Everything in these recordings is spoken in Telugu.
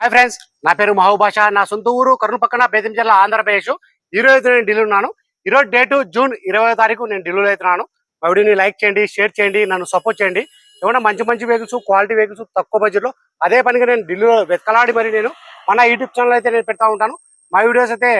హాయ్ ఫ్రెండ్స్, నా పేరు మహబూబ్ బాషా. నా సొంత ఊరు కర్నూలు పక్కన బేతం జిల్లా ఆంధ్రప్రదేశ్. ఈరోజు నేను ఢిల్లీ ఉన్నాను. ఈరోజు డేటు జూన్ 20వ తారీఖు నేను ఢిల్లీలో అవుతున్నాను. మా వీడియోని లైక్ చేయండి, షేర్ చేయండి, నన్ను సపోర్ట్ చేయండి. ఏమన్నా మంచి మంచి వెహికల్స్, క్వాలిటీ వెహికల్స్ తక్కువ బడ్జెట్లో అదే పనిగా నేను ఢిల్లీలో వెతకలాడి మరి నేను మన యూట్యూబ్ ఛానల్ అయితే నేను పెడతా ఉంటాను. మా వీడియోస్ అయితే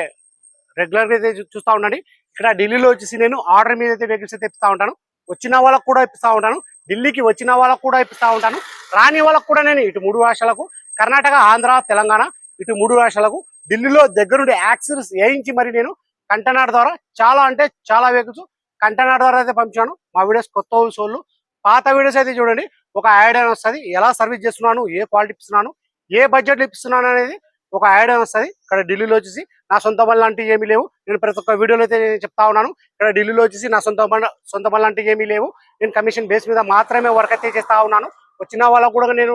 రెగ్యులర్గా అయితే చూస్తూ ఉండండి. ఇక్కడ ఢిల్లీలో వచ్చేసి నేను ఆర్డర్ మీద అయితే వెహికల్స్ అయితే ఇప్పిస్తూ ఉంటాను. వచ్చిన వాళ్ళకు కూడా ఇప్పిస్తూ ఉంటాను. ఢిల్లీకి వచ్చిన వాళ్ళకు కూడా ఇప్పిస్తూ ఉంటాను. రాని వాళ్ళకు కూడా నేను ఇటు 3 రాష్ట్రాలకు కర్ణాటక, ఆంధ్ర, తెలంగాణ ఇటు 3 రాష్ట్రాలకు ఢిల్లీలో దగ్గరుండి యాక్సిడెంట్స్ వేయించి మరి నేను కంటైనర్ ద్వారా చాలా అంటే చాలా వెహికల్స్ కంటైనర్ ద్వారా అయితే పంపించాను. మా వీడియోస్ కొత్త సోళ్ళు పాత వీడియోస్ అయితే చూడండి. ఒక ఐడియా వస్తుంది, ఎలా సర్వీస్ చేస్తున్నాను, ఏ క్వాలిటీ ఇస్తున్నాను, ఏ బడ్జెట్లో ఇస్తున్నాను అనేది ఒక ఐడియా వస్తుంది. ఇక్కడ ఢిల్లీలో వచ్చేసి నా సొంత పనులు లాంటివి ఏమీ లేవు. నేను ప్రతి ఒక్క వీడియోలో అయితే నేను చెప్తా ఉన్నాను. ఇక్కడ ఢిల్లీలో వచ్చేసి నా సొంత పనులు లాంటివి ఏమీ లేవు. నేను కమిషన్ బేస్ మీద మాత్రమే వర్క్ అయితే చేస్తా ఉన్నాను. వచ్చిన వాళ్ళకు కూడా నేను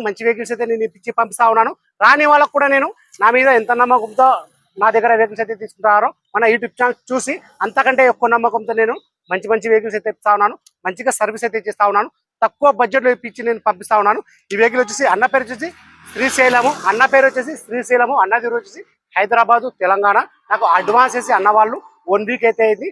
మంచి వెహికల్స్ అయితే నేను ఇప్పించి పంపిస్తా ఉన్నాను. రాని వాళ్ళకు కూడా నేను నా మీద ఎంత నమ్మకంతో నా దగ్గర వెహికల్స్ అయితే తీసుకుంటారో మన యూట్యూబ్ ఛానల్ చూసి అంతకంటే ఎక్కువ నమ్మకంతో నేను మంచి మంచి వెహికల్స్ అయితే ఇప్పిస్తా ఉన్నాను. మంచిగా సర్వీస్ అయితే చేస్తా ఉన్నాను. తక్కువ బడ్జెట్లో ఇప్పించి నేను పంపిస్తా ఉన్నాను. ఈ వెహికల్ వచ్చేసి అన్న పేరు వచ్చేసి శ్రీశైలము, అన్న దగ్గర వచ్చేసి హైదరాబాదు, తెలంగాణ. నాకు అడ్వాన్స్ వేసి అన్న వాళ్ళు 1 వీక్ అయితే అయింది.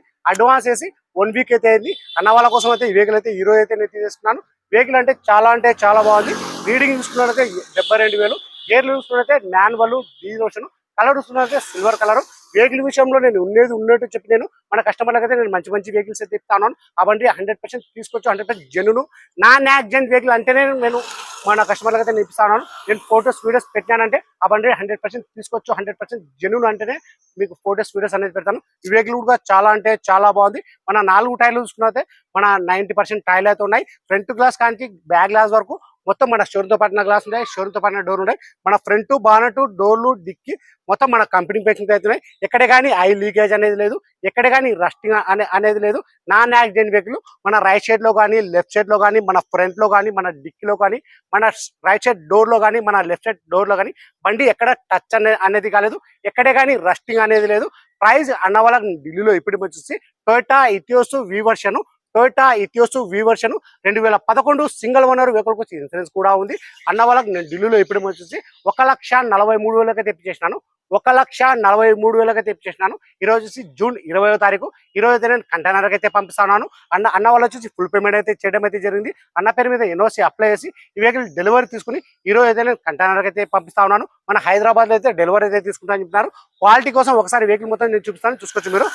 అన్న వాళ్ళ కోసం అయితే ఈ వెహికల్ అయితే ఈరోజు అయితే నేను తీసుకున్నాను. వెహికల్ అంటే చాలా బాగుంది. రీడింగ్ చూసుకున్నట్లయితే 72,000. గేర్లు చూసుకున్నట్లయితే మాన్యువల్, డీజిల్ వర్షన్. కలర్ చూసుకున్నట్లయితే సిల్వర్ కలర్. వెహికల్ విషయంలో నేను ఉన్నట్టు చెప్పి నేను మన కస్టమర్లకు అయితే నేను మంచి వెహికల్స్ అయితే ఇస్తాను. అవండి 100% తీసుకోవచ్చు. 100% జెన్యూన్ నాన్ యాక్సిడెంట్ వెహికల్ అంటేనే నేను మన కస్టమర్లకు అయితే ఇస్తాను. నేను ఫోటోస్ వీడియోస్ పెట్టానంటే అవండి 100% తీసుకోవచ్చు. 100% జెన్యూన్ అంటేనే మీకు ఫోటోస్ వీడియోస్ అనేది పెడతాను. ఈ వెహికల్ కూడా చాలా అంటే చాలా బాగుంది. మన 4 టైర్లు చూసుకున్నట్లయితే మన 90% టైర్లు అయితే ఉన్నాయి. ఫ్రంట్ గ్లాస్ కానీ బ్యాక్ గ్లాస్ వరకు మొత్తం మన షోరూమ్తో పాటిన గ్లాస్ ఉన్నాయి, షోరూమ్తో పాటిన డోర్ ఉన్నాయి. మన ఫ్రంట్ బానట్, డోర్లు, డిక్కి మొత్తం మన కంపెనీ పేషెంట్ అవుతున్నాయి. ఎక్కడ కానీ ఆయిల్ లీకేజ్ అనేది లేదు, ఎక్కడ కానీ రస్టింగ్ అనేది లేదు. నాన్ యాక్సిడెంట్ వెహికల్ మన రైట్ సైడ్ లో కానీ, లెఫ్ట్ సైడ్ లో కానీ, మన ఫ్రంట్ లో కానీ, మన డిక్కీలో కానీ, మన రైట్ సైడ్ డోర్ లో కానీ, మన లెఫ్ట్ సైడ్ డోర్ లో కానీ బండి ఎక్కడ టచ్ అనేది కాలేదు, ఎక్కడే కానీ రస్టింగ్ అనేది లేదు. ప్రైస్ అన్న వాళ్ళకి ఢిల్లీలో ఇప్పుడు వచ్చేసి Toyota Etios V version 2011 single owner vehicle వచ్చి ఇన్సూరెన్స్ కూడా ఉంది. అన్న వాళ్ళకి నేను ఢిల్లీలో ఇప్పుడు వచ్చేసి 1,43,000 అయితే తెప్పించేసినాను. 1,43,000 అయితే తెప్పించేసినాను. ఈరోజు వచ్చేసి జూన్ 20వ తారీఖు. ఈరోజు అయితే నేను కంటైనర్ అయితే పంపిస్తున్నాను. అన్న వాళ్ళు వచ్చేసి ఫుల్ పేమెంట్ అయితే చేయడం అయితే జరిగింది. అన్న పేరు మీద ఎన్ఓసి అప్లై చేసి ఈ వెహికల్ డెలివరీ తీసుకుని ఈరోజు అయితే నేను కంటైనర్ అయితే పంపిస్తా ఉన్నాను. మన హైదరాబాద్ లో అయితే డెలివరీ అయితే తీసుకుంటానని చెప్తున్నారు. క్వాలిటీ కోసం ఒకసారి వెహికల్ మొత్తం నేను చూపిస్తాను, చూసుకోవచ్చు మీరు.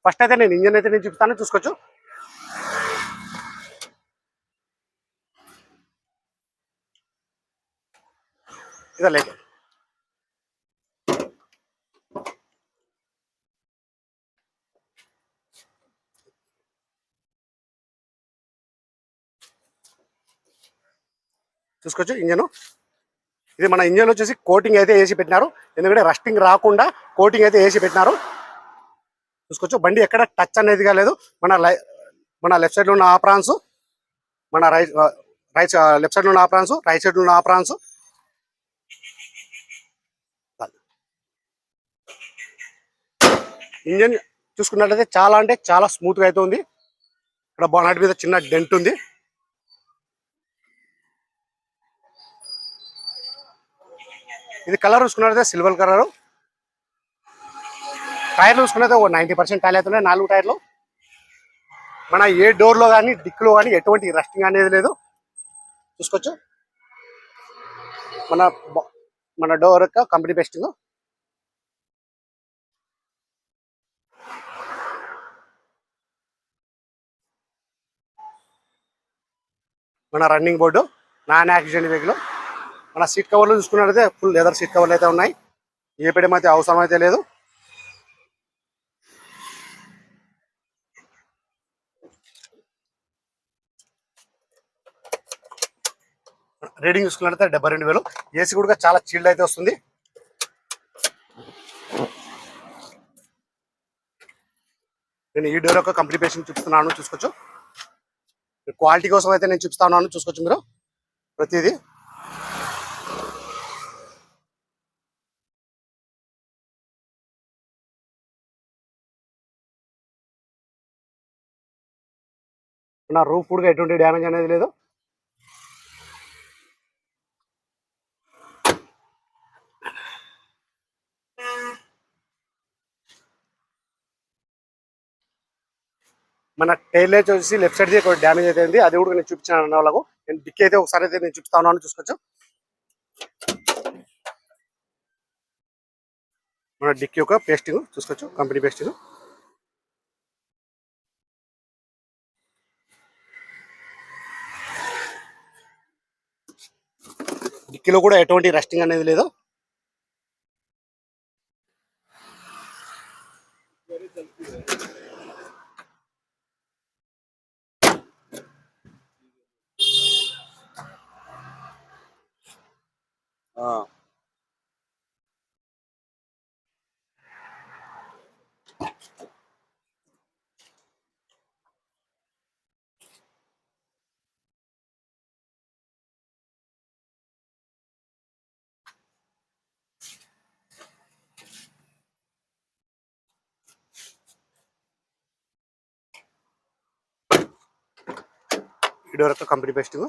ఫస్ట్ అయితే నేను ఇంజన్ అయితే నేను చూపిస్తాను, చూసుకోవచ్చు. ఇదే లేదు, చూసుకోవచ్చు ఇంజన్. ఇది మన ఇంజన్ వచ్చేసి కోటింగ్ అయితే వేసి పెట్టినారు. ఎందుకంటే రస్టింగ్ రాకుండా కోటింగ్ అయితే వేసి పెట్టినారు. చూసుకోవచ్చు బండి ఎక్కడ టచ్ అనేది కాలేదు. మన లెఫ్ట్ సైడ్ లో ఉన్న ఆప్రాన్స్, మన లెఫ్ట్ సైడ్ లో ఉన్న ఆప్రాన్స్, రైట్ సైడ్ లో ఉన్న ఆప్రాన్స్. ఇంజన్ చూసుకున్నట్లయితే చాలా అంటే చాలా స్మూత్ గా అయితే ఉంది. ఇక్కడ బానట్ మీద చిన్న డెంట్ ఉంది. ఇది కలర్ చూసుకున్నట్లయితే సిల్వర్ కలర్. టైర్లు చూసుకున్నట్లయితే 90% టైర్లు అవుతున్నాయి, 4 టైర్లు. మన ఏ డోర్ లో కానీ, డిక్లో కానీ ఎటువంటి రస్టింగ్ అనేది లేదు, చూసుకోవచ్చు. మన డోర్ యొక్క కంపెనీ బెస్టింగ్. మన running board, non accident vehicle. మన సీట్ కవర్లు చూసుకున్నట్లయితే ఫుల్ లెదర్ సీట్ కవర్లు అయితే ఉన్నాయి. ఏ పెడం అయితే అవసరం అయితే లేదు. రీడింగ్ చూసుకున్నట్లయితే 72,000. ఏసీ కూడా చాలా చీల్డ్ అయితే వస్తుంది. నేను ఈ డోర్ యొక్క కంపెనీ పేషెంట్ చూపిస్తున్నాను, చూసుకోవచ్చు. క్వాలిటీ కోసం అయితే నేను చూపిస్తా ఉన్నాను, చూసుకోవచ్చు మీరు ప్రతిదీ. నా రూఫ్ కూడా ఎటువంటి డ్యామేజ్ అనేది లేదు. మన టైల్ వచ్చేసి లెఫ్ట్ సైడ్ డ్యామేజ్ అయితే ఉంది, అది కూడా నేను చూపించాను అన్న వాళ్ళకు. నేను డిక్కీ అయితే ఒకసారి అయితే నేను చూపిస్తా ఉన్నాను, చూసుకోవచ్చు. మన డిక్కీ యొక్క పేస్టింగ్ చూసుకోవచ్చు, కంపెనీ పేస్టింగ్. డిక్కీలో కూడా ఎటువంటి రస్టింగ్ అనేది లేదు. డోర్ యొక్క కంపెనీ పేస్టింగ్.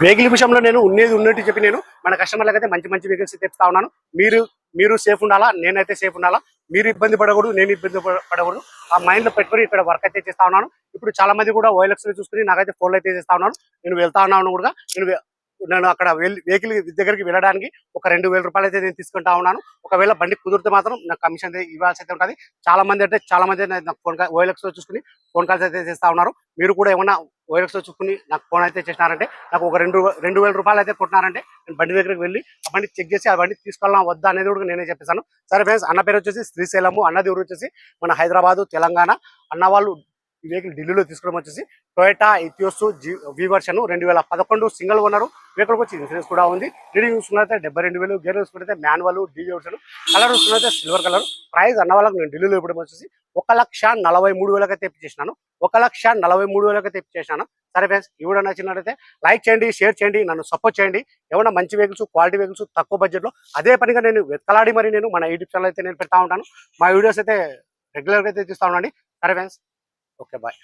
వెహికల్ విషయంలో నేను ఉన్నట్టు చెప్పి నేను మన కస్టమర్లకు అయితే మంచి మంచి వెహికల్స్ తెప్పిస్తా ఉన్నాను. మీరు సేఫ్ ఉండాలా, నేనైతే సేఫ్ ఉండాలా, మీరు ఇబ్బంది పడకూడదు, నేను ఇబ్బంది పడకూడదు. ఆ మైండ్ లో పెట్టుకుని ఇక్కడ వర్క్ అయితే చేస్తా ఉన్నాను. ఇప్పుడు చాలా మంది కూడా ఓఎల్ఎక్స్ చూసుకుని నాకైతే ఫోన్లు అయితే చేస్తా ఉన్నాను. నేను వెళ్తా ఉన్నాను కూడా, నేను అక్కడ వెహికల్ దగ్గరికి వెళ్ళడానికి ఒక 2000 రూపాయలు అయితే నేను తీసుకుంటా ఉన్నాను. ఒకవేళ బండి కుదిరితే మాత్రం నాకు కమిషన్ ఇవ్వాల్సి అయితే ఉంటుంది. చాలా మంది నాకు ఫోన్ ఓఎల్ఎక్స్ చూసుకుని ఫోన్ కాల్స్ అయితే చేస్తా ఉన్నారు. మీరు కూడా ఏమన్నా ఓఎల్ఎక్స్ చూసుకుని నాకు ఫోన్ అయితే చేసినారంటే, నాకు ఒక 2000 రూపాయలు అయితే కొట్టినారంటే నేను బండి దగ్గరికి వెళ్ళి ఆ బండి చెక్ చేసి ఆ బండి తీసుకోవాలా వద్దా అనేది కూడా నేనే చెప్పేసాను. సరే ఫ్రెండ్స్, అన్న పేరు వచ్చేసి శ్రీశైలము, అన్నది ఊరు వచ్చేసి మన హైదరాబాదు తెలంగాణ. అన్న వాళ్ళు ఈ వెహికల్ ఢిల్లీలో తీసుకోవడం వచ్చేసి Toyota Etios V version 2011 single owner. Vehicle వచ్చి ఇన్సూరెన్స్ కూడా ఉంది. రీడింగ్ చూసుకున్నైతే 72,000, గేర్ చూసుకుంటే మాన్యువల్ డీ వర్షన్, కలర్ చూసుకున్నైతే సిల్వర్ కలర్. ప్రైస్ అన్న వాళ్ళకి నేను ఢిల్లీలో ఇవ్వడం వచ్చేసి 1,43,000 తెప్పించేసినాను. 1,43,000 తెప్పించేసినాను. సరే ఫ్రెండ్స్, ఈ వీడియో నచ్చినట్లయితే లైక్ చేయండి, షేర్ చేయండి, నన్ను సపోర్ట్ చేయండి. ఏమైనా మంచి వెహికల్స్, క్వాలిటీ వెహికల్స్ తక్కువ బడ్జెట్లో అదే పనిగా నేను వెతకలాడి మరి నేను మన యూట్యూబ్ ఛానల్ అయితే నేను పెడతా ఉంటాను. మా వీడియోస్ అయితే రెగ్యులర్గా అయితే చూస్తా ఉండండి. సరే ఫ్రెండ్స్, ఓకే బాయ్.